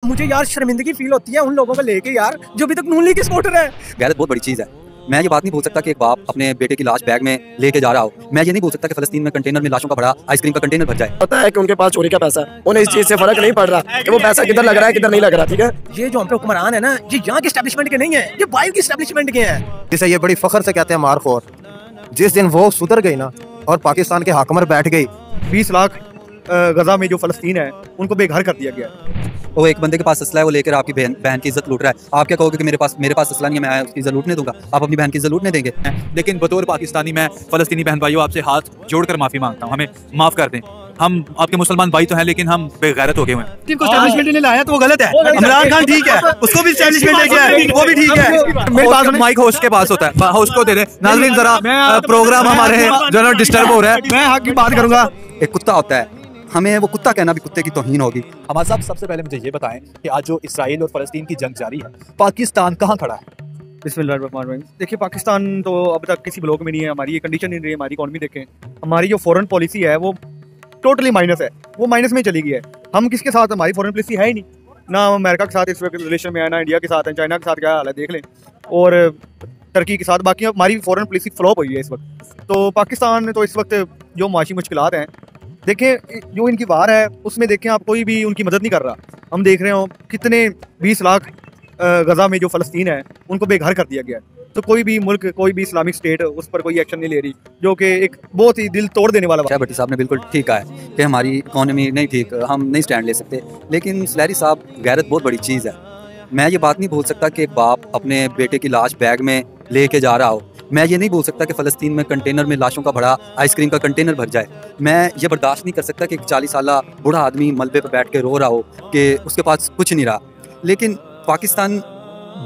मुझे यार शर्मिंदगी फील होती है उन लोगों को लेके यार जो अभी तक नून लीग के सपोर्टर है। गैरत बहुत बड़ी चीज़ है। मैं ये बात नहीं बोल सकता कि एक बाप अपने बेटे की लाश बैग में लेके जा रहा हो। मैं ये नहीं बोल सकता कि फलस्तीन में कंटेनर में लाशों का भरा आइसक्रीम का कंटेनर भर जाए। पता है कि उनके पास चोरी का पैसा है, उन्हें इस चीज से फर्क नहीं पड़ रहा कि वो पैसा किधर लग रहा है किधर नहीं लग रहा। ठीक है, ये जो हम पे हुक्मरान है ना, ये यहाँ के एस्टेब्लिशमेंट के नहीं है, ये बाहर की एस्टेब्लिशमेंट के हैं। जिसे ये बड़ी फख्र से कहते हैं मारखोर। जिस दिन वो सुधर गई ना और पाकिस्तान के हाकमर बैठ गई, 20 लाख गजा में जो फलस्तीन है उनको बेघर कर दिया गया। वो एक बंदे के पास असला है, वो लेकर आपकी बहन की इज्जत लूट रहा है। आप क्या कहोगे कि मेरे पास असला नहीं है, मैं उसकी इज्जत लूटने दूंगा? आप अपनी बहन की इज्जत लूटने देंगे? लेकिन बतौर पाकिस्तानी मैं फलस्तीनी बहन भाइयों आपसे हाथ जोड़कर माफी मांगता हूँ, हमें माफ कर दें। हम आपके मुसलमान भाई तो हैं लेकिन हम बेगैरत हो गए हैं। टीम को एस्टैब्लिशमेंट ने लाया तो वो गलत है। इमरान खान ठीक है, उसको भी एस्टैब्लिशमेंट लेके आए, वो भी ठीक है। मेरे पास माइक होस्ट के पास होता है, होस्ट को दे दे। नाज़रीन जरा प्रोग्राम हमारे जो है डिस्टर्ब हो रहा है, मैं हक की बात करूंगा। एक कुत्ता होता है, हमें वो कुत्ता कहना भी कुत्ते की तौहीन होगी। हमारे साहब सबसे पहले मुझे ये बताएं कि आज जो इसराइल और फलस्तीन की जंग जारी है, पाकिस्तान कहाँ खड़ा है? बिस्मिल्लाहिर्रहमानिर्रहीम। देखिए, पाकिस्तान तो अब तक किसी ब्लॉक में नहीं है। हमारी ये कंडीशन नहीं रही, हमारी इकॉनमी देखें, हमारी जो फॉरेन पॉलिसी है वो टोटली माइनस है, वो माइनस में चली गई है। हम किसके साथ, हमारी फॉरेन पॉलिसी है ही नहीं, ना अमेरिका के साथ इस वक्त रिलेशन में है, ना इंडिया के साथ है, चाइना के साथ क्या हाल है देख लें, और टर्की के साथ। बाकी हमारी फॉरेन पॉलिसी फ्लॉप हुई है इस वक्त। तो पाकिस्तान तो इस वक्त जो माशी मुश्किलात हैं, देखें जो इनकी वार है उसमें देखें आप, कोई भी उनकी मदद नहीं कर रहा। हम देख रहे हो कितने 20 लाख गजा में जो फलस्तीन है उनको बेघर कर दिया गया है। तो कोई भी मुल्क, कोई भी इस्लामिक स्टेट उस पर कोई एक्शन नहीं ले रही, जो कि एक बहुत ही दिल तोड़ देने वाला। भट्टी साहब ने बिल्कुल ठीक कहा है कि हमारी इकॉनमी नहीं ठीक, हम नहीं स्टैंड ले सकते। लेकिन सलैरी साहब, गैरत बहुत बड़ी चीज़ है। मैं ये बात नहीं बोल सकता कि एक बाप अपने बेटे की लाश बैग में लेके जा रहा हो। मैं ये नहीं बोल सकता कि फ़लस्तीन में कंटेनर में लाशों का भरा आइसक्रीम का कंटेनर भर जाए। मैं ये बर्दाश्त नहीं कर सकता कि एक 40 साला बूढ़ा आदमी मलबे पर बैठ के रो रहा हो कि उसके पास कुछ नहीं रहा। लेकिन पाकिस्तान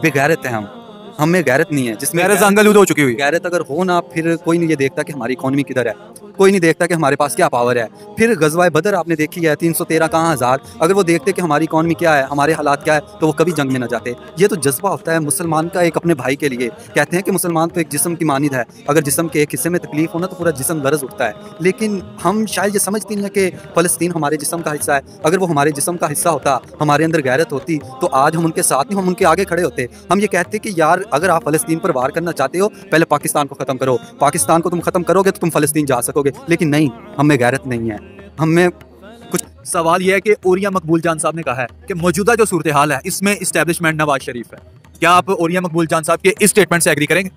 बेगैरत है, हम में गैरत नहीं है, जिसमें गैरत हो चुकी हुई। गैरत अगर हो ना, फिर कोई नहीं ये देखता कि हमारी इकॉनमी किधर है, कोई नहीं देखता कि हमारे पास क्या पावर है। फिर गज़वाए बदर आपने देखी है, 313 कहाँ हज़ार। अगर वो देखते कि हमारी इकॉनमी क्या है, हमारे हालात क्या है, तो वो कभी जंग में ना जाते। ये तो जज्बा होता है मुसलमान का एक अपने भाई के लिए। कहते हैं कि मुसलमान तो एक जिस्म की मानिद है, अगर जिस्म के एक हिस्से में तकलीफ हो ना तो पूरा जिस्म लरज़ उठता है। लेकिन हम शायद ये समझते नहीं है कि फ़लस्तीन हमारे जिस्म का हिस्सा है। अगर वो हमारे जिस्म का हिस्सा होता, हमारे अंदर गैरत होती, तो आज हम उनके साथ नहीं, हम उनके आगे खड़े होते। हम ये कहते कि यार अगर आप फ़लस्तीन पर वार करना चाहते हो, पहले पाकिस्तान को ख़त्म करो। पाकिस्तान को तुम ख़त्म करोगे तो तुम फ़लस्तीन जा सकोगे। लेकिन नहीं, हमें गैरत नहीं है, हमें कुछ। सवाल यह है कि ओरिया मकबूल जान साहब ने कहा है कि मौजूदा जो सूरत हाल है इसमें इस्टेब्लिशमेंट नवाज शरीफ है। क्या आप ओरिया मकबूल जान साहब के इस स्टेटमेंट से एग्री करेंगे?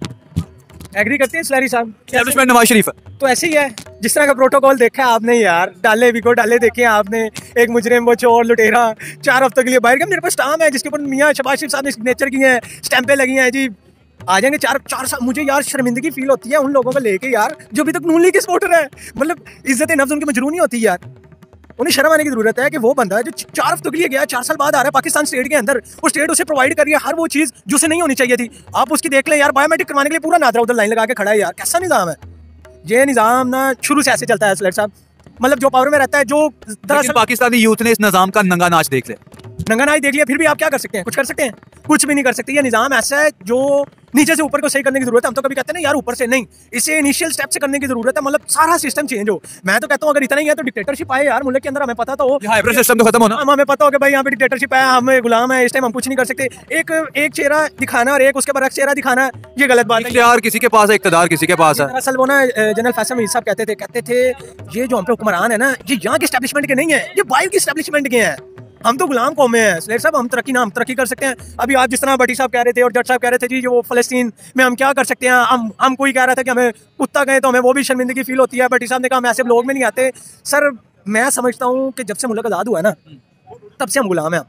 एग्री करते हैं सलैरी साहब, एस्टैब्लिशमेंट नवाज शरीफ है तो ऐसे ही है जिस तरह का प्रोटोकॉल देखा है आपने यार। डाले बिको डाले देखे हैं आपने, एक मुजरिम, वो चोर, लुटेरा 4 हफ्तों के लिए बाहर गया। मेरे पास स्टाम्प है जिसके ऊपर मियां शहबाज शरीफ साहब ने सिग्नेचर किए हैं, स्टैंपें लगी हैं जी, आ जाएंगे 4 साल। मुझे यार शर्मिंदगी फील होती है उन लोगों को लेके यार जो अभी तक नून लीग के सपोर्टर है। मतलब इज्जत नफ्स उनकी मजरू नहीं होती यार, उन्हें शर्म आने की जरूरत है कि वो बंदा है जो 4 हफ्तों के लिए गया, 4 साल बाद आ रहा है पाकिस्तान स्टेट के अंदर, वो स्टेट उसे प्रोवाइड कर रही है हर वो चीज़ जो उसे नहीं होनी चाहिए थी। आप उसकी देख लें यार, बायोमेट्रिक करवाने के लिए पूरा नादरा उधर लाइन लगा के खड़ा है यार। कैसा निज़ाम है ये? निज़ाम ना शुरू से ऐसे चलता है सलैट साहब, मतलब जो पावर में रहता है, जो दरअसल पाकिस्तानी यूथ ने इस निज़ाम का नंगा नाच देख लिया, नंगा नाच देख लिया, फिर भी आप क्या कर सकते हैं? कुछ कर सकते हैं? कुछ भी नहीं कर सकते। ये निज़ाम ऐसा है जो नीचे से ऊपर को सही करने की जरूरत है। हम तो कभी कहते हैं ना यार ऊपर से नहीं, इसे इनिशियल स्टेप से करने की जरूरत है, मतलब सारा सिस्टम चेंज हो। मैं तो कहता हूँ अगर इतना ही है तो डिक्टेटरशिप आए यार मुल्क के अंदर। हमें पता तो हो, हाइब्रिड सिस्टम तो खत्म होना। हमें पता हो कि भाई यहाँ पे डिक्टेटरशिप है, हमें गुलाम है, इस टाइम हम कुछ नहीं कर सकते। एक चेहरा दिखाना और एक उसके बरक्स चेहरा दिखाना, ये गलत बात है यार। किसी के पास है इक़्तिदार, किसी के पास है। दरअसल वो ना जनरल फैसल मीर साहब कहते थे ये जो हम पे हुक्मरान है ना, ये यहाँ के एस्टेब्लिशमेंट के नहीं है, ये बाहर की एस्टेब्लिशमेंट के हैं। हम तो गुलाम कौम हैं सलेर साहब, हम तरक्की कर सकते हैं। अभी आप जिस तरह भट्टी साहब कह रहे थे और जट साहब कह रहे थे जी, जो वो फलस्तीन में हम क्या कर सकते हैं, हम कोई कह रहा था कि हमें कुत्ता गए तो हमें वो भी शर्मिंदगी फील होती है। भट्टी साहब ने कहा हम ऐसे लोग में नहीं आते। सर मैं समझता हूँ कि जब से मुल्क आज़ाद हुआ है ना, तब से हम गुलाम हैं।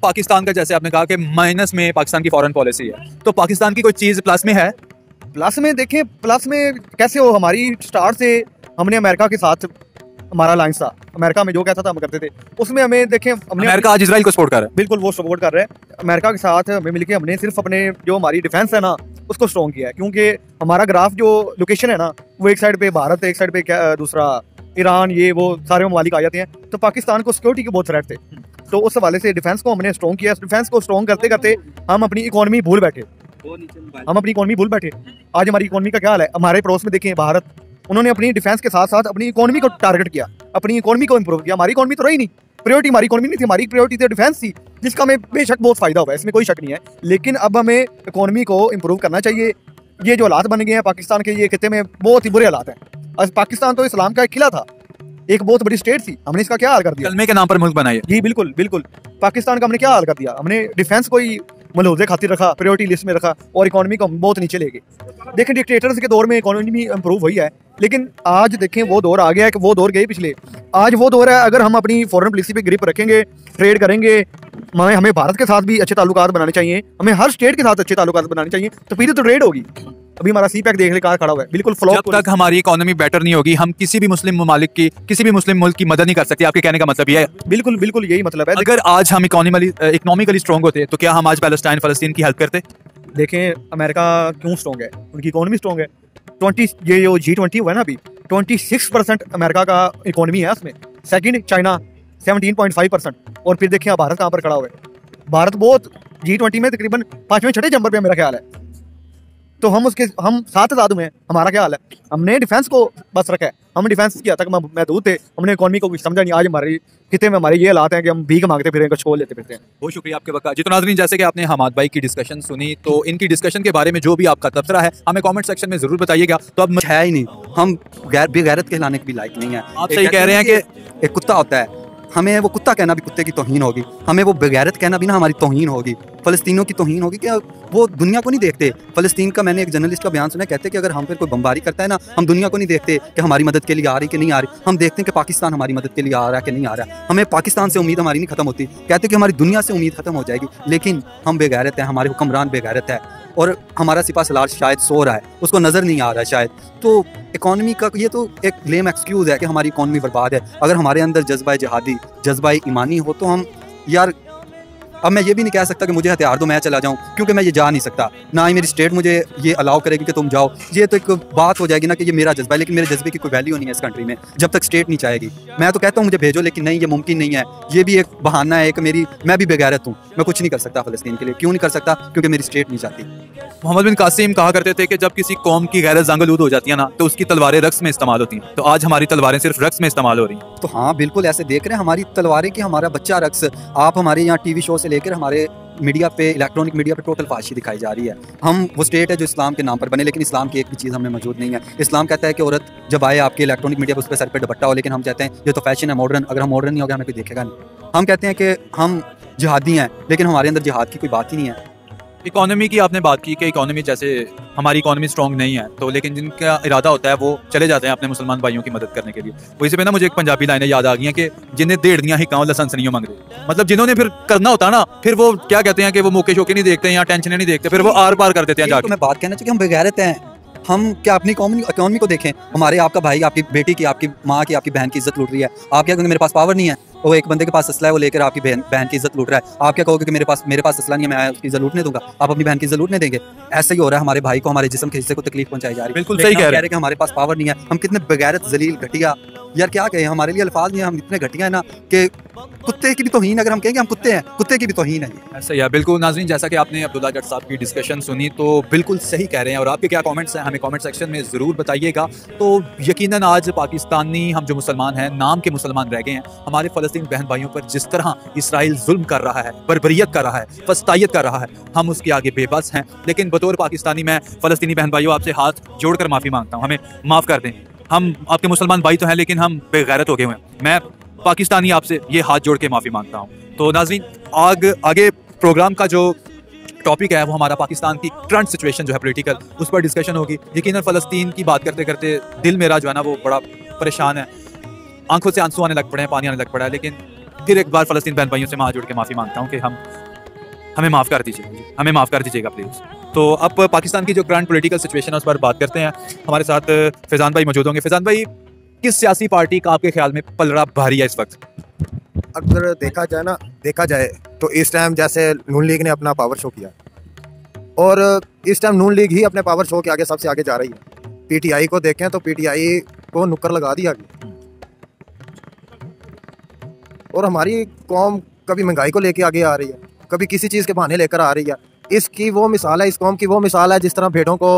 पाकिस्तान का, जैसे आपने कहा कि माइनस में पाकिस्तान की फॉरेन पॉलिसी है, तो पाकिस्तान की कोई चीज़ प्लस में है? प्लस में देखें, प्लस में कैसे हो, हमारी स्टार्ट से हमने अमेरिका के साथ हमारा अलायंस था। अमेरिका में जो कहता था हम करते थे, उसमें हमें देखें, हमने अमेरिका आज इजराइल को सपोर्ट कर रहा है। बिल्कुल वो सपोर्ट कर रहे हैं। अमेरिका के साथ हमें मिलके हमने सिर्फ अपने जो हमारी डिफेंस है ना उसको स्ट्रॉन्ग किया है, क्योंकि हमारा ग्राफ जो लोकेशन है ना, वो एक साइड पे भारत, एक साइड पे क्या दूसरा ईरान, ये वो सारे ममालिक आ जाते हैं। तो पाकिस्तान को सिक्योरिटी के बहुत थ्रेट थे, तो उस हवाले से डिफेंस को हमने स्ट्रॉन्ग किया। डिफेंस को स्ट्रॉन्ग करते करते हम अपनी इकोनॉमी भूल बैठे। आज हमारी इकोनॉमी का क्या हाल है? हमारे पड़ोस में देखें भारत, उन्होंने अपनी डिफेंस के साथ साथ अपनी इकोनॉमी को टारगेट किया, अपनी इकोनॉमी को इंप्रूव किया। हमारी इकोनॉमी तो रही नहीं, प्रायोरिटी हमारी इकोनॉमी नहीं थी, हमारी प्रायोरिटी थी डिफेंस थी, जिसका हमें बेशक बहुत फायदा हुआ है, इसमें कोई शक नहीं है। लेकिन अब हमें इकोनॉमी को इम्प्रूव करना चाहिए। ये जो हालात बन गए हैं पाकिस्तान के, ये खिते में बहुत ही बुरे हालात हैं। आज पाकिस्तान तो इस्लाम का एक किला था, एक बहुत बड़ी स्टेट थी, हमने इसका क्या हाल कर दिया? कलमे के नाम पर मुल्क बनाया। जी बिल्कुल बिल्कुल, पाकिस्तान का हमने क्या हाल कर दिया? हमने डिफेंस को ही मलहूजे खातिर रखा, प्रायोरिटी लिस्ट में रखा और इकोनॉमी को हम बहुत नीचे ले गए। देखें डिक्टेटर्स के दौर में इकोनॉमी इंप्रूव हुई है, लेकिन आज देखें वो दौर आ गया है कि वो दौर गए पिछले, आज वो दौर है। अगर हम अपनी फॉरेन पॉलिसी पे ग्रिप रखेंगे, ट्रेड करेंगे, हमें भारत के साथ भी अच्छे ताल्लुकात बनाने चाहिए, हमें हर स्टेट के साथ अच्छे ताल्लुकात बनाने चाहिए, तो फिर तो ट्रेड होगी। अभी हमारा सी पैक देख ले कहाँ खड़ा हुआ है, बिल्कुल फ्लॉप। जब तक हमारी इकोनॉमी बेटर नहीं होगी, हम किसी भी मुस्लिम ममालिक की, किसी भी मुस्लिम मुल्क की मदद नहीं कर सकते। आपके कहने का मतलब ये है? बिल्कुल बिल्कुल यही मतलब है। अगर आज हम इकोनॉमिकली स्ट्रॉन्ग होते तो क्या हम आज पैलेस्टाइन फलस्तीन की हेल्प करते? देखें अमेरिका क्यों स्ट्रॉन्ग है, उनकी इकोनॉमी स्ट्रॉन्ग है। 20 ये जो G20 हुआ है ना अभी, 26% अमेरिका का इकोनॉमी है, उसमें सेकंड चाइना 17.5%, और फिर देखिए भारत कहाँ पर खड़ा हुआ है। भारत बहुत G20 में तकरीबन 5वें-6वें नंबर पे मेरा ख्याल है, तो हम 7 आज़ाद हुए हैं। हमारा क्या हाल है? हमने डिफेंस को बस रखा है, हम डिफेंस की हद तक महदूद थे, हमने इकोनॉमी को कुछ समझा नहीं। आज हमारी खिते में हमारे ये हालात हैं कि हम भीख मांगते फिर छोड़ लेते फिरते हैं। बहुत शुक्रिया आपके वक्त। जी तो नाज़रीन, जैसे कि आपने हमाद भाई की डिस्कशन सुनी, तो इनकी डिस्कशन के बारे में जो भी आपका तबसरा है हमें कमेंट सेक्शन में जरूर बताइएगा। तो अब है ही नहीं, हम बेगैरत कहलाने के भी लायक नहीं है। आप सही कह रहे हैं कि एक कुत्ता होता है, हमें वो कुत्ता कहना भी कुत्ते की तौहीन होगी, हमें वो बेगैरत कहना भी ना हमारी तौहीन होगी, फ़लस्तीनियों की तौहीन होगी। क्या वो दुनिया को नहीं देखते? फ़लस्तीन का मैंने एक जर्नलिस्ट का बयान सुना, कहते कि अगर हम पर कोई बमबारी करता है ना, हम दुनिया को नहीं देखते कि हमारी मदद के लिए आ रही कि नहीं आ रही, हम देखते हैं कि पाकिस्तान हमारी मदद के लिए आ रहा है कि नहीं आ रहा है। हमें पाकिस्तान से उम्मीद हमारी नहीं खत्म होती, कहते कि हमारी दुनिया से उम्मीद खत्म हो जाएगी, लेकिन हम बेगैरत हैं, हमारे हुक्मरान बेगैरत है और हमारा सिपा सलार शायद सो रहा है, उसको नज़र नहीं आ रहा है शायद। तो इकॉनमी का ये तो एक लेम एक्सक्यूज़ है कि हमारी इकॉनमी बर्बाद है। अगर हमारे अंदर जज्बा जिहादी, जज्बा ईमानी हो तो हम यार, अब मैं ये भी नहीं कह सकता कि मुझे हथियार दो मैं चला जाऊं, क्योंकि मैं ये जा नहीं सकता, ना ही मेरी स्टेट मुझे ये अलाउ करेगी कि तुम जाओ। ये तो एक बात हो जाएगी ना कि ये मेरा जज्बा है, लेकिन मेरे जज्बे की कोई वैल्यू नहीं है इस कंट्री में जब तक स्टेट नहीं चाहेगी। मैं तो कहता हूँ मुझे भेजो, लेकिन नहीं, ये मुमकिन नहीं है। ये भी एक बहाना है कि मैं भी बेगैरत हूँ, मैं कुछ नहीं कर सकता फ़लस्तीन के लिए। क्यों नहीं कर सकता? क्योंकि मेरी स्टेट नहीं चाहती। मोहम्मद बिन कासिम कहा करते थे कि जब किसी कौम की गैरत ज़ंग-ए-लूद हो जाती है ना, तो उसकी तलवारें रक्स में इस्तेमाल होती हैं। तो आज हमारी तलवारें सिर्फ रक्स में इस्तेमाल हो रही हैं। तो हाँ बिल्कुल ऐसे देख रहे हैं हमारी तलवारें कि हमारा बच्चा रक्स। आप हमारे यहाँ टीवी शो से लेकर हमारे मीडिया पे, इलेक्ट्रॉनिक मीडिया पे टोटल फाशी दिखाई जा रही है। हम वो स्टेट है जो इस्लाम के नाम पर बने, लेकिन इस्लाम की एक भी चीज़ हमें मौजूद नहीं है। इस्लाम कहता है कि औरत जब आए आपके इलेक्ट्रॉनिक मीडिया पर उस पर सर पे दुपट्टा हो, लेकिन हम कहते हैं ये तो फैशन है, मॉडर्न। अगर हम मॉडर्न नहीं होगा हमें कोई देखेगा नहीं। हम कहते हैं कि हम जिहादी हैं, लेकिन हमारे अंदर जिहाद की कोई बात ही नहीं है। इकोनॉमी की आपने बात की कि इकोनॉमी, जैसे हमारी इकोनॉमी स्ट्रॉन्ग नहीं है, तो लेकिन जिनका इरादा होता है वो चले जाते हैं अपने मुसलमान भाइयों की मदद करने के लिए। वैसे पे ना मुझे एक पंजाबी लाइनें याद आ गई हैं कि जिन्हें डेढ़ दियाँ हिकाओं लसन नहीं मांग रहे। मतलब जिन्होंने फिर करना होता ना, फिर वो क्या कहते हैं कि वो मौके शोके नहीं देखते या टेंशन नहीं देखते, फिर वो आर पार कर देते हैं जाके। तो मैं बात कहना चाहिए, हम बेगैरत हैं। हम क्या अपनी इकोनॉमी को देखें? हमारे आपका भाई, आपकी बेटी की, आपकी माँ की, आपकी बहन की इज्जत लूट रही है। आप क्या कहोगे? मेरे पास पावर नहीं है। वो एक बंदे के पास असला है, वो लेकर आपकी बहन की इज्जत लूट रहा है। आप क्या कहोगे कि मेरे पास असला नहीं है, मैं उसकी इज्जत लूटने दूंगा? आप अपनी बहन की इज्जत लूटने देंगे? ऐसा ही हो रहा है, हमारे भाई को, हमारे जिस्म के हिस्से को तकलीफ पहुंचाई जा रही है। बिल्कुल सही कह रहे हैं कि हमारे पास पावर नहीं है। हम कितने बेगैरत, जलील, घटिया, यार क्या कहें, हमारे लिए अल्फाज नहीं है। हम इतने घटिया है ना कि कुत्ते की भी तौहीन, अगर हम कहेंगे हम कुत्ते हैं, कुत्ते की भी तौहीन है। ऐसा ही है, बिल्कुल। नाज़रीन, जैसा कि आपने अब्दुल्ला जट साहब की डिस्कशन सुनी, तो बिल्कुल सही कह रहे हैं। और आपके क्या कमेंट्स हैं हमें कमेंट सेक्शन में ज़रूर बताइएगा। तो यकीनन आज पाकिस्तानी, हम जो मुसलमान हैं, नाम के मुसलमान रह गए हैं। हमारे फ़लस्तीन बहन भाइयों पर जिस तरह इसराइल जुल्म कर रहा है, बर्बरियत कर रहा है, फस्तायत कर रहा है, हम उसके आगे बेबस हैं। लेकिन बतौर पाकिस्तानी मैं फ़लस्तीनी बहन भाइयों आपसे हाथ जोड़कर माफ़ी मांगता हूँ, हमें माफ़ कर दें। हम आपके मुसलमान भाई तो हैं, लेकिन हम बेगैरत हो गए हुए हैं। मैं पाकिस्तानी आपसे ये हाथ जोड़ के माफ़ी मांगता हूँ। तो नाज़रीन, आगे प्रोग्राम का जो टॉपिक है वो हमारा पाकिस्तान की करंट सिचुएशन जो है पॉलिटिकल, उस पर डिस्कशन होगी। यकीनन फ़लस्तीन की बात करते करते दिल मेरा जो है ना वो बड़ा परेशान है, आंखों से आंसू आने लग पड़े हैं, पानी आने लग पड़ा है। लेकिन फिर एक बार फ़लस्तीन बहन भाइयों से हाथ जोड़ के माफ़ी मांगता हूँ कि हमें माफ़ कर दीजिए, हमें माफ़ कर दीजिएगा प्लीज़। तो अब पाकिस्तान की जो करंट पॉलिटिकल सिचुएशन है उस पर बात करते हैं। हमारे साथ फैज़ान भाई मौजूद होंगे। फैज़ान भाई, किस सियासी पार्टी का आपके ख्याल में पलड़ा भारी है इस वक्त? अगर देखा जाए तो इस टाइम जैसे नून लीग ने अपना पावर शो किया, और इस टाइम नून लीग ही अपने पावर शो के आगे सबसे आगे जा रही है। पीटीआई को देखें तो पीटीआई को नुक्कर लगा दिया गया, और हमारी कौम कभी महंगाई को लेके आगे आ रही है, कभी किसी चीज़ के बहाने लेकर आ रही है। इसकी वो मिसाल है, इस कौम की वो मिसाल है जिस तरह भेड़ों को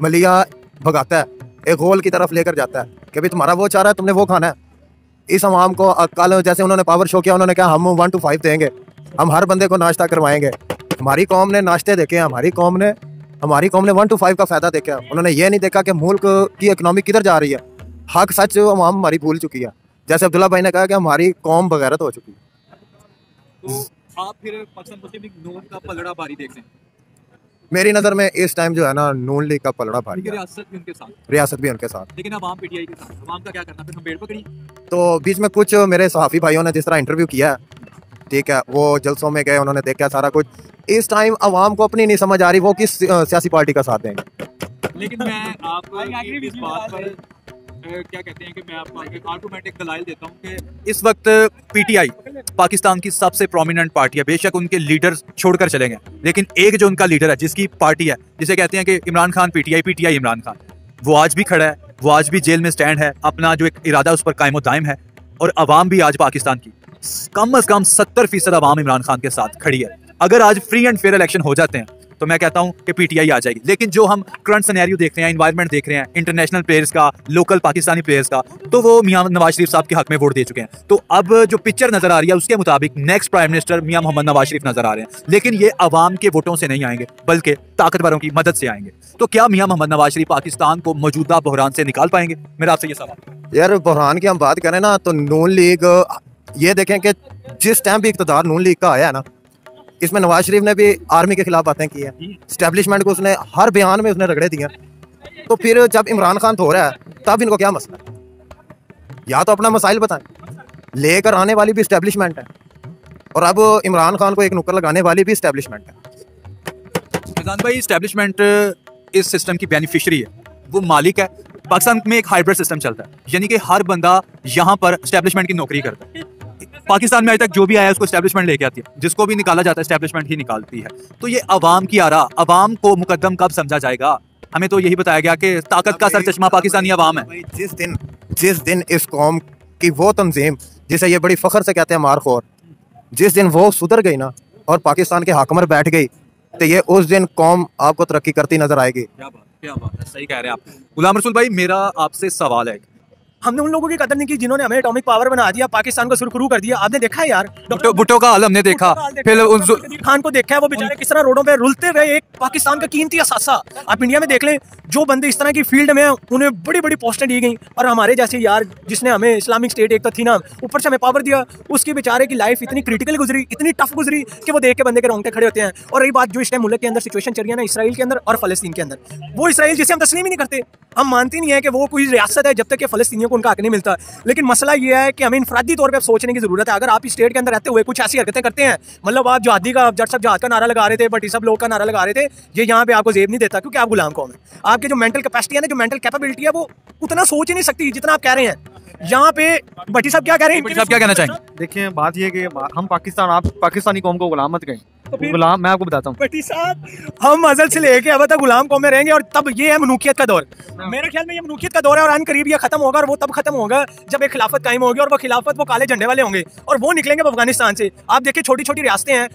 मलिया भगाता है, एक होल की तरफ लेकर जाता है कि भाई तुम्हारा वो चाह रहा है, तुमने वो खाना है, इस अवाम को कल जैसे उन्होंने पावर शो किया, उन्होंने कहा हम 1 to 5 देंगे, हम हर बंदे को नाश्ता करवाएंगे। हमारी कौम ने नाश्ते देखे, हमारी कौम ने 1 to 5 का फायदा देखा। उन्होंने ये नहीं देखा कि मुल्क की इकनॉमी किधर जा रही है। हक सच अवाम हमारी भूल चुकी है। जैसे अब्दुल्ला भाई ने कहा कि हमारी कौम बगैरत हो चुकी है। तो आप फिर पाकिस्तान मुस्लिम लीग नून का पलड़ा भारी देख रहे हैं? मेरी नज़र में इस टाइम जो है ना नून लीग का पलड़ा भारी है, रियासत भी उनके साथ, रियासत भी उनके साथ। लेकिन अवाम पीटीआई के साथ, अवाम का क्या करना, फिर हम पेड़ पकड़ी? तो बीच में कुछ मेरे सहाफ़ी भाइयों ने जिस तरह इंटरव्यू किया, ठीक है, वो जलसों में गए, उन्होंने देखा सारा कुछ। इस टाइम अवाम को अपनी नहीं समझ आ रही वो किस सियासी पार्टी का साथ देंगे। लेकिन मैं आपको इस बात पर क्या कहते हैं कि मैं आपको एक आर्गूमेंट, एक दलाइल देता हूँ कि इस वक्त पीटीआई पाकिस्तान की सबसे प्रोमिनेंट पार्टी है। बेशक उनके लीडर छोड़कर चले गए, लेकिन एक जो उनका लीडर है, जिसकी पार्टी है, जिसे कहते हैं कि इमरान खान पीटीआई, पीटीआई इमरान खान, वो आज भी खड़ा है, वो आज भी जेल में स्टैंड है, अपना जो एक इरादा उस पर कायम दायम है। और अवाम भी आज पाकिस्तान की कम अज कम 70% अवाम इमरान खान के साथ खड़ी है। अगर आज फ्री एंड फेयर इलेक्शन हो जाते हैं तो मैं कहता हूं कि पीटीआई आ जाएगी। लेकिन जो हम करंट सिनेरियो देख रहे हैं, एनवायरनमेंट देख रहे हैं, इंटरनेशनल प्लेयर्स का, लोकल पाकिस्तानी प्लेयर्स का, तो वो मियां नवाज शरीफ साहब के हक में वोट दे चुके हैं। तो अब जो पिक्चर नजर आ रही है उसके मुताबिक नेक्स्ट प्राइम मिनिस्टर मियां मोहम्मद नवाज शरीफ नजर आ रहे हैं। लेकिन ये अवाम के वोटों से नहीं आएंगे, बल्कि ताकतवरों की मदद से आएंगे। तो क्या मियां मोहम्मद नवाज शरीफ पाकिस्तान को मौजूदा बहरान से निकाल पाएंगे? मेरा आपसे ये सवाल। यार बहरान की हम बात करें ना, तो नून लीग ये देखें कि जिस टाइम भी इक़्तिदार नून लीग का आया है ना, इसमें नवाज शरीफ ने भी आर्मी के खिलाफ बातें की हैं, स्टैब्लिशमेंट को उसने हर बयान में उसने रगड़े दिए। तो फिर जब इमरान खान हो रहा है तब इनको क्या मसला है? या तो अपना मसाइल बताएं। लेकर आने वाली भी स्टैब्लिशमेंट है, और अब इमरान खान को एक नुक्कर लगाने वाली भी स्टैब्लिशमेंट है। फैजान भाई, स्टैब्लिशमेंट इस सिस्टम की बेनिफिशियरी है, वो मालिक है। पाकिस्तान में एक हाइब्रिड सिस्टम चलता है, यानी कि हर बंदा यहाँ पर स्टैब्लिशमेंट की नौकरी करता है। पाकिस्तान में आज तक जो भी आया है उसको स्टैब्लिशमेंट लेके आती है, जिसको भी निकाला जाता है स्टैब्लिशमेंट ही निकालती है। तो ये अवाम की आरा, अवाम को मुकद्दम कब समझा जाएगा? हमें तो यही बताया गया कि ताकत का सरचश्मा पाकिस्तानी अवाम है। जिस दिन इस कौम की वो तंजीम जिसे ये बड़ी फख्र से कहते हैं मारखोर, जिस दिन वो सुधर गई ना और पाकिस्तान के हाकमर बैठ गई, तो ये उस दिन कौम आपको तरक्की करती नजर आएगी। क्या बात है, सही कह रहे हैं आप। गुलाम रसूल भाई, मेरा आपसे सवाल है, हमने उन लोगों की कदर नहीं की जिन्होंने हमें एटॉमिक पावर बना दिया, पाकिस्तान को सुरखरू कर दिया। आपने देखा है यार, भुट्टो का हाल हमने देखा, फिर खान को देखा है, वो बेचारे किस तरह रोडों पे रुलते रहे, एक पाकिस्तान का कीमती असासा। आप इंडिया में देख लें, जो बंदे इस तरह की फील्ड में उन्हें बड़ी बड़ी पोस्टें दी गई, और हमारे जैसे यार जिसने हमें इस्लामिक स्टेट एक तो थी ना, ऊपर से हमें पावर दिया, उसकी बेचारे की लाइफ इतनी क्रिटिकल गुजरी, इतनी टफ गुजरी कि वो देख के बंदे के रोंगटे खड़े होते हैं। और रही बात जो इस टाइम मुल्क के अंदर सिचुएशन चल रही है ना, इसराइल के अंदर और फलस्तीन के अंदर, वो इसराइल जिसे हम तस्लीम ही नहीं करते, हम मानते नहीं है कि वो कोई रियासत है जब तक कि फलस्तीनियों को उनका हक नहीं मिलता। लेकिन मसला ये है कि हमें इनफरादी तौर पे सोचने की जरूरत है। अगर आप इस स्टेट के अंदर रहते हुए कुछ ऐसी हरकतें करते हैं, मतलब आप जहादी का, जट सब जहाद का नारा लगा रहे थे, बट सब लोग का नारा लगा रहे थे, ये यहाँ पे आपको जेब नहीं देता, क्योंकि आप गुलाम कौम है। आपके जो मेंटल कैपेसिटी है ना, जो मेंटल कैपेबिलिटी है, वो उतना सोच ही नहीं सकती जितना आप कह रहे हैं। यहाँ पे भट्टी साहब क्या कह रहे हैं? साहब क्या कहना चाहेंगे? देखिए, बात ये है कि हम पाकिस्तान, आप पाकिस्तानी कौम को गुलाम मत कहें। गुलाम मैं आपको बताता हूँ भट्टी साहब, हम अजल से लेके अब तक गुलाम कौम में रहेंगे, और तब ये है मनुकियत का दौर। मेरे ख्याल में ये मनुकियत का दौर है, और अन करीब ये खत्म होगा, और वो तब खत्म होगा जब एक खिलाफत कायम होगी, और वो खिलाफत वो काले झंडे वाले होंगे, और वो निकलेंगे अफगानिस्तान से। आप देखिए, छोटी छोटी रियासतें हैं,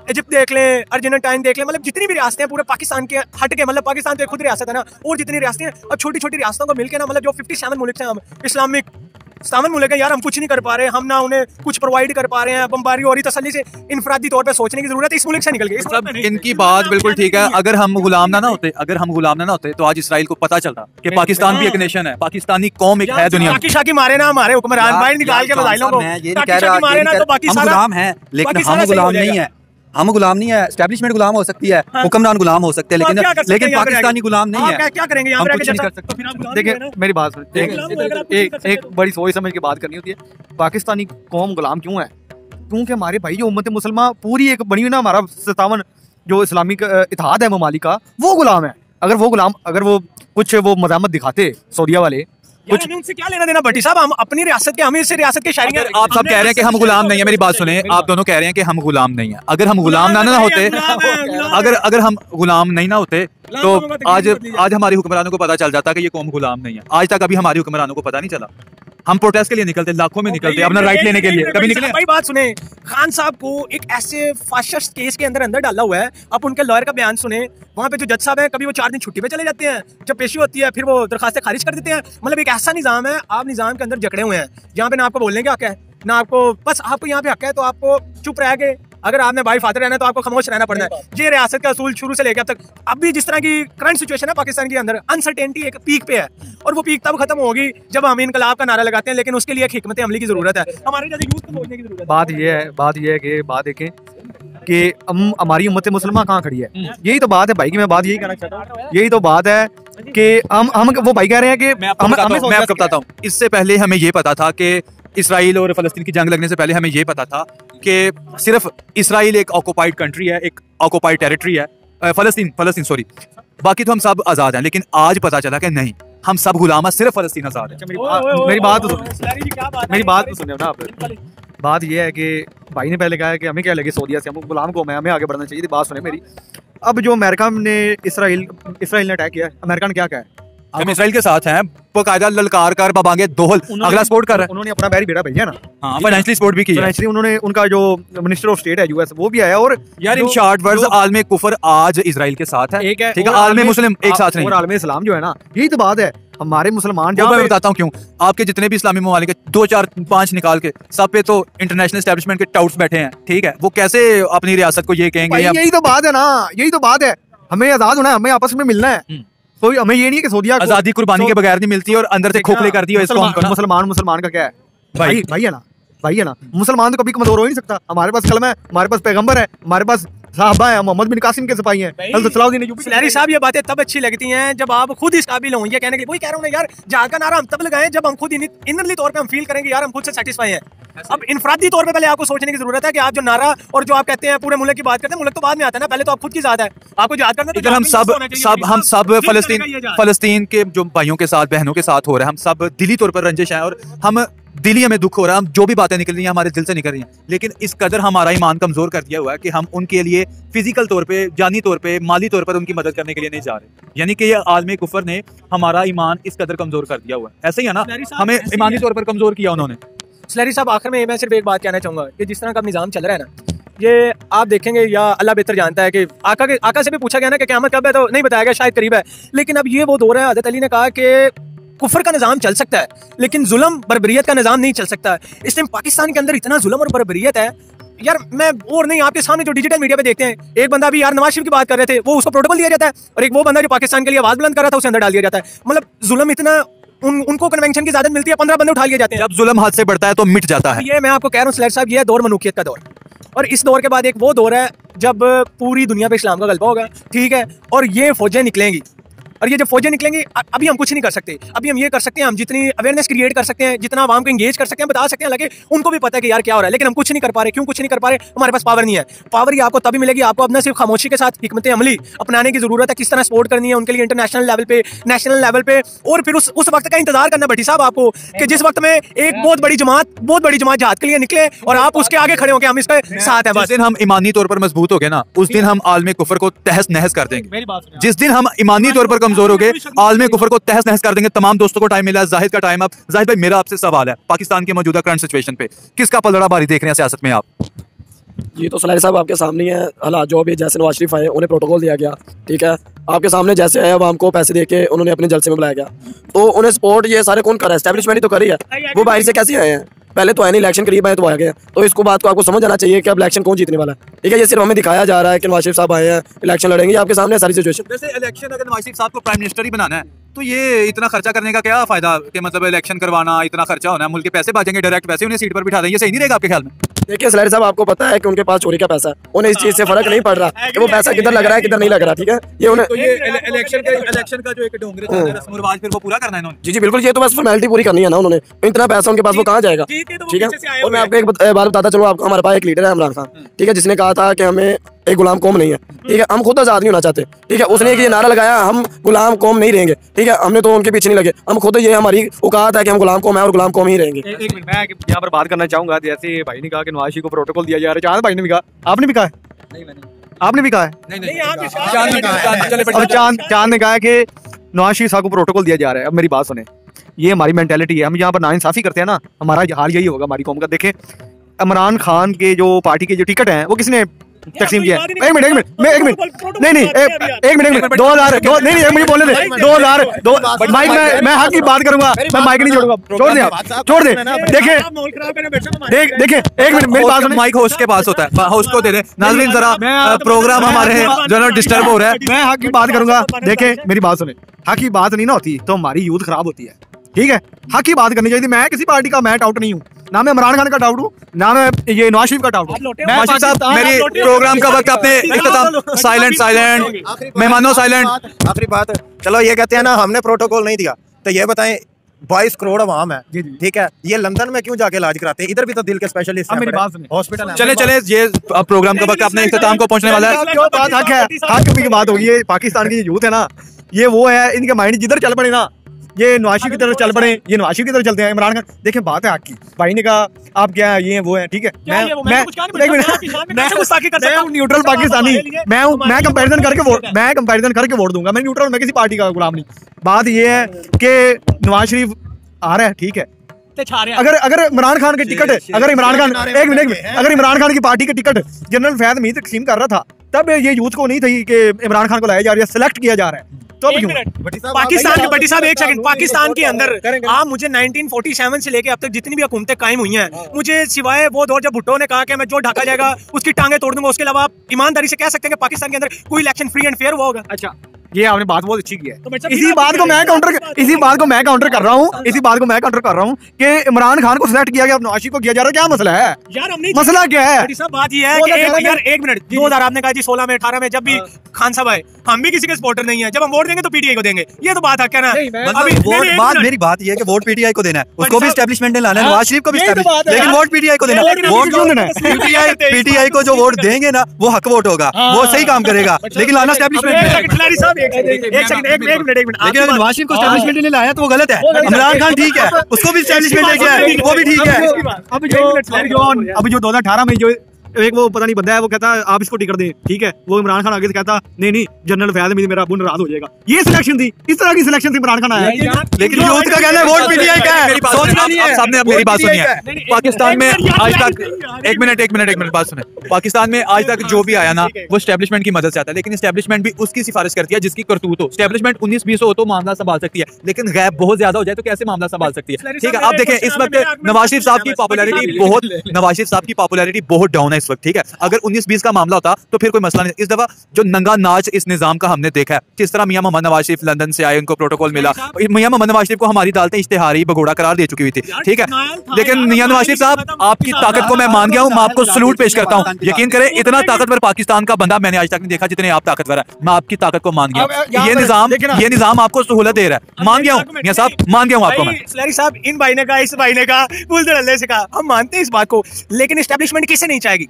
इजिप्ट देख लें, अर्जेंटाइन देख लें, मतलब जितनी भी रियासतें हैं पूरे पाकिस्तान के हट के, मतलब पाकिस्तान तो खुद रियासत है ना, और जितनी रियासतें हैं, और छोटी छोटी रियासतों को मिलकर ना, मतलब जो 57 मुल्क हैं, हम इस्लामिक 57 मुल्क हैं यार, हम कुछ नहीं कर पा रहे, हम ना उन्हें कुछ प्रोवाइड कर पा रहे हैं। बमबारी और तसल्ली से इनफरादी तौर पे सोचने की जरूरत है, इस मुल्क से निकल गए। इनकी बात बिल्कुल ठीक है। अगर हम गुलाम ना होते, अगर हम गुलाम ना होते, तो आज इसराइल को पता चलता कि पाकिस्तान भी एक नेशन है, पाकिस्तानी कौम एक है दुनिया में। शाकी मारे ना हमारे हुक्मरान, बाहर निकाल के बधाइयों को, मैं ये नहीं कह रहा, हम गुलाम हैं, लेकिन हम गुलाम नहीं है। हम गुलाम नहीं है, एस्टैब्लिशमेंट गुलाम हो सकती है, हुक्मरान गुलाम हो सकते हैं, लेकिन पाकिस्तानी गुलाम नहीं है। क्या करेंगे यहाँ पे? नहीं कर सकते। देखिए मेरी बात सुनिए, एक बड़ी सोच समझ के बात करनी होती है। पाकिस्तानी कौम गुलाम क्यों है? क्योंकि हमारे भाई जो उम्मत मुसलमान पूरी एक बनी हुई ना, हमारा 57 जो इस्लामिक इत्तेहाद है ममालिक का, वो गुलाम है। अगर वो कुछ वो मज़ामत दिखाते सऊदीया वाले, कुछ उनसे क्या लेना देना भट्टी साहब? हम अपनी रियासत के, हम इस रियासत के शायरी। आप सब कह रहे हैं कि हम गुलाम नहीं है, मेरी बात सुने, आप दोनों कह रहे हैं कि हम गुलाम नहीं है। अगर हम गुलाम ना होते, अगर हम गुलाम नहीं ना होते, तो आज हमारी हुक्मरानों को पता चल जाता कि ये कौम गुलाम नहीं है। आज तक अभी हमारी हुक्मरानों को पता नहीं चला। हम प्रोटेस्ट के लिए निकलते, लाखों में निकलते अपना राइट लेने के लिए, कभी निकले? भाई बात सुने, खान साहब को एक ऐसे फासिस्ट केस के अंदर डाला हुआ है। आप उनके लॉयर का बयान सुने, वहाँ पे जो जज साहब है कभी वो 4 दिन छुट्टी पे चले जाते हैं, जब पेशी होती है फिर वो दरखास्तें खारिज कर देते हैं। मतलब एक ऐसा निजाम है, आप निजाम के अंदर जकड़े हुए हैं, यहाँ पे ना आपको बोलने का हक है ना आपको, बस आपको यहाँ पे हक है तो आपको चुप रह के, अगर आपने भाई फादर रहना है तो आपको खामोश रहना पड़ना है। ये रियासत का असूल शुरू से लेकर अब तक, अब भी जिस तरह की करंट सिचुएशन है पाकिस्तान के अंदर, अनसर्टेनिटी एक पीक पे है, और वो पीक तब खत्म होगी जब हम इनकलाब का नारा लगाते हैं, लेकिन उसके लिए एक हिकमत अमली की जरूरत है, हमारे जैसे यूथ को सोचने की जरूरत है। बात ये है कि बात देखें कि हम, हमारी उम्मत मुसलमान कहाँ खड़ी है, यही तो बात है भाई की। मैं बात यही कहना चाहता हूँ, यही तो बात है कि हम वो भाई कह रहे हैं कि मैं आपको बताता हूँ, इससे पहले हमें ये पता था कि इसराइल और फलस्तीन की जंग लगने से पहले हमें ये पता था कि सिर्फ इसराइल एक ऑक्युपाइड कंट्री है, एक ऑक्युपाइड टेरिटरी है, फलस्तीन सॉरी, बाकी तो हम सब आज़ाद हैं। लेकिन आज पता चला कि नहीं, हम सब गुलाम हैं, सिर्फ फलस्तीन आज़ाद है। मेरी बात तो सुनिए ना आप। बात ये है कि भाई ने पहले कहा है कि हमें क्या लगे सऊदीया से, हम गुलाम को हमें आगे बढ़ना चाहिए। बात सुने मेरी, अब जो अमेरिका ने इसराइल ने अटैक किया, अमेरिका ने क्या कहा है, हम इसराइल के साथ हैं, बकायदा ललकार कर बाबांगे दोहल अगला सपोर्ट कर रहे हैं। उन्होंने अपना बैरी बेटा भेजा ना, हाँ, फाइनेंशियली सपोर्ट भी किया। फाइनेंशियली उन्होंने, उनका जो मिनिस्टर ऑफ स्टेट है यूएस, वो भी आया। और यार इन शॉर्ट वर्ड्स, आलम कुफर आज इसराइल के साथ है, एक है, ठीक है, आलम मुस्लिम एक साथ नहीं, और आलम इस्लाम जो है ना, यही तो बात है। हमारे मुसलमान, मैं बताता हूँ क्यों, आपके जितने भी इस्लामी ममालिक 2 4 5 निकाल के सब पे तो इंटरनेशनल एस्टेब्लिशमेंट के टाउट्स बैठे हैं, ठीक है, वो कैसे अपनी रियासत को ये कहेंगे? यही तो बात है ना, यही तो बात है। हमें आजाद होना है, हमें आपस में मिलना है, कोई हमें ये नहीं है कि सऊदीया आजादी कुर्बानी के बगैर नहीं मिलती और अंदर से खोखले कर दिया इसको। मुसलमान का क्या है भाई है ना, मुसलमान तो कभी कमजोर हो ही नहीं सकता। हमारे पास कलम है, हमारे पास पैगंबर है, हमारे पास साहबा है, मोहम्मद बिन कासिम के सिपाही हैं। सलैरी साहब, ये बातें तब अच्छी लगती हैं जब आप खुद इस काबिल हों ये कहने के। वही कह रहा हूँ ना यार, जहां का नारा हम तब लगाएं जब हम खुद इनरली तौर पे हम फील करेंगे यार हम खुद से सेटिस्फाई हैं। अब इनफरादी तौर पे पहले आपको सोचने की जरूरत है कि आप जो नारा और जो आप कहते हैं पूरे मुल्क की बात करते हैं, मुल्क तो बाद में आता है ना, पहले तो आप खुद की जात है, आपको याद करना। इधर हम सब फलस्तीन के जो भाइयों के साथ, बहनों के साथ हो रहे हैं, हम सब दिली तौर पर रंजिश हैं और हम दिली हमें दुख हो रहा है, हम जो भी बातें निकल रही हैं हमारे दिल से निकल रही हैं, लेकिन इस कदर हमारा ईमान कमजोर कर दिया हुआ है कि हम उनके लिए फिजिकल तौर पे, जानी तौर पे, माली तौर पर उनकी मदद करने के लिए नहीं जा रहे। यानी कि ये आलमी कुफर ने हमारा ईमान इस कदर कमजोर कर दिया हुआ है। ऐसे ही है ना, हमें ईमानी तौर पर कमजोर किया उन्होंने। सलैरी साहब, आखिर में मैं सिर्फ एक बात कहना चाहूंगा कि जिस तरह का निज़ाम चल रहा है ना, ये आप देखेंगे या अल्लाह बेहतर जानता है कि आका से भी पूछा गया ना कि क़यामत कब है, तो नहीं बताया गया, शायद करीब है। लेकिन अब ये वो दौर है, हज़रत अली ने कहा कि कुफर का निज़ाम चल सकता है लेकिन जुल्म बर्बरियत का निज़ाम नहीं चल सकता। इस टाइम पाकिस्तान के अंदर इतना जुल्म और बर्बरियत है यार, मैं और नहीं, आपके सामने जो डिजिटल मीडिया पे देखते हैं, एक बंदा भी यार नवाज शरीफ की बात कर रहे थे, वो उसको प्रोटोकॉल दिया जाता है, और एक वो बंदा जो पाकिस्तान के लिए आवाज बुलंद कर रहा था उसे अंदर डाल दिया जाता है। मतलब जुल्म इतना, उनको कन्वेंशन की इजाजत मिलती है, 15 बंदे उठा लिए जाते हैं। जब जुल्म हाथ से बढ़ता है तो मिट जाता है। ये मैं आपको कह रहा हूँ सलैर साहब, ये है दौर मनुकियत का दौर, और इस दौर के बाद एक वो दौर है जब पूरी दुनिया पे इस्लाम का गलबा होगा, ठीक है, और ये फौजें निकलेंगी, और ये जब फौजें निकलेंगी, अभी हम कुछ नहीं कर सकते, अभी हम ये कर सकते हैं, हम जितनी अवेयरनेस क्रिएट कर सकते हैं, जितना आवाम को एंगेज कर सकते हैं, बता सकते हैं, लगे उनको भी पता है कि यार क्या हो रहा है, लेकिन हम कुछ नहीं कर पा रहे। क्यों कुछ नहीं कर पा रहे? हमारे पास पावर नहीं है। पावर ही आपको तभी मिलेगी, आपको अपना सिर्फ खामोशी के साथ हिकमत अमली अपनाने की जरूरत है, किस तरह सपोर्ट करनी है उनके लिए इंटरनेशनल लेवल पे, नेशनल लेवल पे, और फिर उस वक्त का इंतजार करना भट्टी साहब आपको, कि जिस वक्त में एक बहुत बड़ी जमात जहाद के लिए निकले और आप उसके आगे खड़े हो के हम इसके साथ हैं। जिस दिन हम ईमानी तौर पर मजबूत हो गए ना, उस दिन हम आलमी कुफर को तहस नहस कर देंगे। जिस दिन हम ईमानी तौर पर कमजोर हो गए, आलमी कुफर को तहस नहस कर देंगे। तमाम दोस्तों को टाइम मिला है, जाहिद का टाइम। अब जाहिद भाई, मेरा आपसे सवाल है, पाकिस्तान के मौजूदा करंट सिचुएशन पे किसका पलड़ा भारी देख रहे हैं सियासत में आप? ये तो सलारी साहब आपके सामने है हालात, जो भी जैसे नवाज शरीफ आए उन्हें प्रोटोकॉल दिया गया, ठीक है, आपके सामने जैसे आए आवाम को पैसे देके उन्होंने अपने जलसे में बुलाया गया, तो उन्हें सपोर्ट ये सारे कौन कर रहा है? एस्टेब्लिशमेंट ही तो कर रही है। वो बाहर से कैसे आए हैं? पहले तो आए नहीं, इलेक्शन करीब आए तो आ गए, तो इसको बात को आपको समझ आना चाहिए कि अब इलेक्शन कौन जीतने वाला है, ठीक है। ये सिर्फ हमें दिखाया जा रहा है कि नवाज शरीफ साहब आए हैं, इलेक्शन लड़ेंगे, आपके सामने सारी सिचुएशन। वैसे इलेक्शन अगर नवाज शरीफ साहब को प्राइम मिनिस्टर ही बनाना है तो ये इतना खर्चा करने का क्या फायदा, कि मतलब इलेक्शन करवाना, इतना खर्चा होना है, मुल्क के पैसे बाजेंगे, डायरेक्ट पैसे उन्हें सीट पर बिठा देंगे, सही नहीं रहेगा आपके ख्याल में? देखिए सलारी साहब, आपको पता है कि उनके पास चोरी का पैसा है, उन्हें इस चीज से फर्क नहीं पड़ रहा कि वो पैसा किधर लग रहा है किधर नहीं लग रहा, ठीक है। ये उन्हें तो ये इलेक्शन का जो एक डोंगरे चल रहा है रस्म रिवाज, फिर वो पूरा करना है इन्होंने। जी बिल्कुल, ये तो बस फॉर्मेलिटी पूरी करनी है ना उन्होंने, इतना पैसा उनके पास वो कहाँ जाएगा, ठीक है। और मैं आपको एक बात बताता चलूँ, आपको हमारे पास एक लीडर है इमरान खान, ठीक है, जिसने कहा था कि हमें एक गुलाम कौम नहीं है, ठीक है, हम खुद आजाद नहीं होना चाहते, ठीक है। उसने ये नारा लगाया, हम गुलाम कौम नहीं रहेंगे, ठीक है, हमने तो उनके पीछे नहीं लगे, हम खुद, ये हमारी औकात है कि हम गुलाम कौम है और गुलाम कौम ही रहेंगे। एक मिनट, मैं यहाँ पर बात करना चाहूंगा, जैसे भाई ने कहा कि नवाज शरीफ को प्रोटोकॉल दिया जा रहा है, चांद भाई ने भी कहा, आपने भी कहा है? आपने भी कहा है? चांद ने कहा है कि नवाज शरीफ साहब को प्रोटोकॉल दिया जा रहा है। अब मेरी बात सुने, ये हमारी मेंटेलिटी है। हम यहाँ पर नाइंसाफी करते हैं ना, हमारा हाल यही होगा हमारी कौम का। देखें इमरान खान के जो पार्टी के जो टिकट हैं वो किसने तकसीम किया है? एक मिनट नहीं एक मिनट 2000 नहीं एक मिनट बोलने दे 2002 माइक मैं हक की बात करूंगा, मैं माइक नहीं छोड़ूंगा। छोड़ दे देखे एक मिनट मेरी बात सुनो। माइक होस्ट के पास होता है, होस्ट को दे दे। नाज़रीन जरा प्रोग्राम हमारे जो है डिस्टर्ब हो रहा है। मैं हक की बात करूंगा। देखे मेरी बात सुने, हक की बात नहीं ना होती तो हमारी यूथ खराब होती है, ठीक है। हक की बात करनी चाहिए। मैं किसी पार्टी का मैं डाउट नहीं हूँ, ना मैं इमरान खान का डाउट हूँ, ना मैं ये नवाज शरीफ का डाउट हूँ। माशिद साहब मेरी प्रोग्राम का वक्त आपने इख्तिताम साइलेंट मेहमानों साइलेंट। आखिरी बात, चलो ये कहते हैं ना हमने प्रोटोकॉल नहीं दिया, तो ये बताएं 22 करोड़ आवाम है, ठीक है, ये लंदन में क्यों जाके इलाज कराते हैं? इधर भी तो दिल के स्पेशलिस्ट हैं, मेरी बात सुनिए, हॉस्पिटल है। चले ये प्रोग्राम का वक्त अपने इख्तिताम को पहुंचने वाला है। जो बात हक है, हक की बात होगी। ये पाकिस्तान की यूथ है ना, ये वो है, इनके माइंड जिधर चल पड़े ना, ये नवाज शरीफ की तरफ चल पड़े, ये नवाज शरीफ की तरफ चलते हैं। इमरान खान देखें बात है आपकी, भाई ने कहा आप क्या है, ये वो है, ठीक है। मैं न्यूट्रल पाकिस्तानी, मैं कंपैरिजन करके वोट दूंगा। मैं न्यूट्रल, मैं किसी पार्टी का गुलाम नहीं। बात ये है कि नवाज शरीफ आ रहा है, ठीक है। अगर इमरान खान के टिकट, अगर इमरान खान की पार्टी के टिकट जनरल फैद मीर तकसीम कर रहा था, तब ये यूथ को नहीं थी कि इमरान खान को लाया जा रहा है, सेलेक्ट किया जा रहा है। तो पाकिस्तान के भट्टी साहब एक सेकंड, पाकिस्तान के अंदर आप मुझे 1947 से लेके अब तक जितनी भी हुकूमतें कायम हुई हैं, मुझे सिवाय वो दौर जब भुट्टो ने कहा कि मैं जो ढका जाएगा उसकी टांगे तोड़ दूंगा, उसके अलावा आप ईमानदारी से कह सकते हैं कि पाकिस्तान के अंदर कोई इलेक्शन फ्री एंड फेयर हुआ होगा? अच्छा, ये आपने बात बहुत अच्छी की है। तो इसी बात को मैं काउंटर कर रहा हूँ कि इमरान खान को सिलेक्ट किया गया, नवाज शरीफ को किया जा रहा है। क्या मसला है यार? मसला क्या है? बात ये है कि यार एक मिनट, 2000 आपने कहा जी 16 में 18 में जब भी खान साहब आए, हम भी किसी के सपोर्टर नहीं है। जब हम वोट देंगे तो पीटीआई को देंगे, ये तो बात है क्या ना? मेरी बात ये है कि वोट पीटीआई को देना है, उसको भी एस्टेब्लिशमेंट ने लाना है, नवाज शरीफ को भी, लेकिन वोट पीटीआई को देना है। वोट क्यों देना है? पीटीआई को जो वोट देंगे ना वो हक वोट होगा, वो सही काम करेगा, लेकिन लाना एस्टेब्लिशमेंट। लेकिन नवाज शरीफ को एस्टेब्लिशमेंट ने लाया तो वो गलत है। इमरान खान ठीक है, उसको भी एस्टेब्लिशमेंट लेके आए, वो भी ठीक है। अभी जो 2018 में जो एक वो पता नहीं बंदा है, वो कहता है आप इसको टिकट दें, ठीक है। वो इमरान खान आगे से कहता नहीं जनरल फैज मीर मेरा अबू नाराज हो जाएगा। ये सिलेक्शन थी, इस तरह की सिलेक्शन थी। इमरान खान आया, लेकिन यूथ का कहना है वोट पीटीआई का है। सोचना नहीं है। सामने आप मेरी बात सुनिए। पाकिस्तान में आज तक एक मिनट बात सुने। पाकिस्तान में आज तक जो भी आया ना वो एस्टेब्लिशमेंट की मदद से आता है, लेकिन एस्टेब्लिशमेंट भी उसकी सिफारिश करती है जिसकी करतूत हो। एस्टेब्लिशमेंट 19-20 हो तो मामला संभाल सकती है, लेकिन गैप बहुत ज्यादा हो जाए तो कैसे मामला संभाल सकती है? ठीक है, आप देखें इस वक्त नवाज शरीफ साहब की पॉपुलैरिटी बहुत डाउन है इस वक्त, ठीक है। अगर 19-20 का मामला होता तो फिर कोई मसला नहीं। इस दफा जो नंगा नाच इस निजाम का हमने देखा है, किस तरह मियां मोहम्मद नवाज शरीफ लंदन से आए, उनको प्रोटोकॉल मिला। मियां मोहम्मद नवाज शरीफ को हमारी अदालतें इश्तिहारी भगोड़ा करार दे चुकी हुई थी, ठीक है। लेकिन मियां नवाज शरीफ साहब आपकी ताकत को मैं मान गया हूं, मैं आपको सलूट पेश करता हूं। यकीन करें इतना ताकतवर पाकिस्तान का बंदा मैंने आज तक नहीं देखा जितने आप ताकतवर है। मैं आपकी ताकत को मान गया। ये निजाम आपको सहूलत दे रहा है, मान गया हूं मियां साहब, मान गया हूं आपको मैं। सलारी साहब इन भाई ने कहा, इस भाई ने कहा, बुलदुल से कहा, हम मानते हैं इस बात को, लेकिन एस्टेब्लिशमेंट किसे नहीं चाहेगी?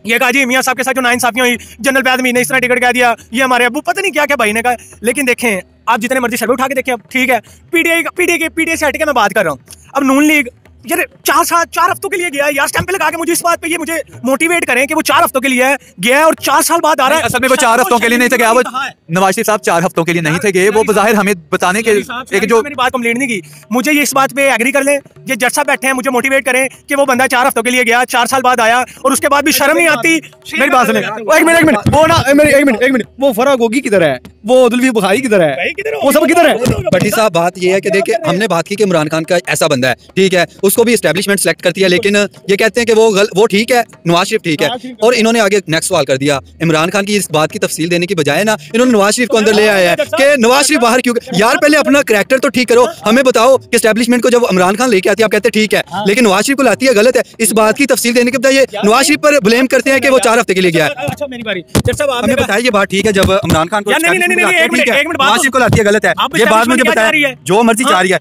ये कहा जी मियां साहब के साथ जो नाइंसाफियां हुई, जनरल फैज मीर ने इस तरह टिकट कह दिया, ये हमारे अबू पता नहीं क्या क्या भाई ने कहा। लेकिन देखें आप जितने मर्जी सर्वे उठा के देखिए, अब ठीक है पीटीआई से हट के मैं बात कर रहा हूँ। अब नून लीग यार 4 हफ्तों के लिए गया है यार, स्टैंप लगा के मुझे इस बात पे ये मुझे मोटिवेट करें कि वो 4 हफ्तों के लिए गया है और 4 साल बाद आ रहा है। असल में वो 4 हफ्तों के लिए नहीं थे गया, वो नवाज शरीफ साहब 4 हफ्तों के लिए नहीं थे गए, वो बज़ाहिर हमें बताने के एक जो मेरी बात कंप्लीट नहीं की। मुझे ये इस बात पे एग्री कर लें, ये जज साहब बैठे हैं, मुझे मोटिवेट करें कि वो बंदा 4 हफ्तों के लिए गया, 4 साल बाद आया और उसके बाद भी शर्म नहीं आती। मेरी बात सुने, एक मिनट वो ना एक मिनट वो फराह गोगी किधर है, वो दुल्वी बुखारी किधर है, वो सब किधर है? भट्टी साहब बात ये है कि देखिए हमने बात की कि इमरान खान का ऐसा बंदा है, ठीक है, उसको भी एस्टेब्लिशमेंट सेलेक्ट करती है, लेकिन ये कहते हैं कि वो ठीक है, नवाज शरीफ ठीक है। और इन्होंने आगे नेक्स्ट सवाल कर दिया, इमरान खान की इस बात की तफसील देने की बजाय ना इन्होंने नवाज शरीफ को अंदर ले आया है कि नवाज शरीफ बाहर क्यों? यार पहले अपना कैरेक्टर तो ठीक करो, हमें बताओ कि एस्टेब्लिशमेंट को जब इमरान खान लेके आती है आप कहते हैं ठीक है, लेकिन नवाज शरीफ को लाती है गलत है। इस बात की तफसील देने के बजाय ये नवाज शरीफ पर ब्लेम करते हैं कि वो 4 हफ्ते के लिए गया है। अच्छा मेरी बारी, जज साहब हमें बताइए ये बात ठीक है, जब इमरान खान को नवाज शरीफ को लाती है गलत है, ये बात मुझे बताया, जो मर्जी चाह रही है।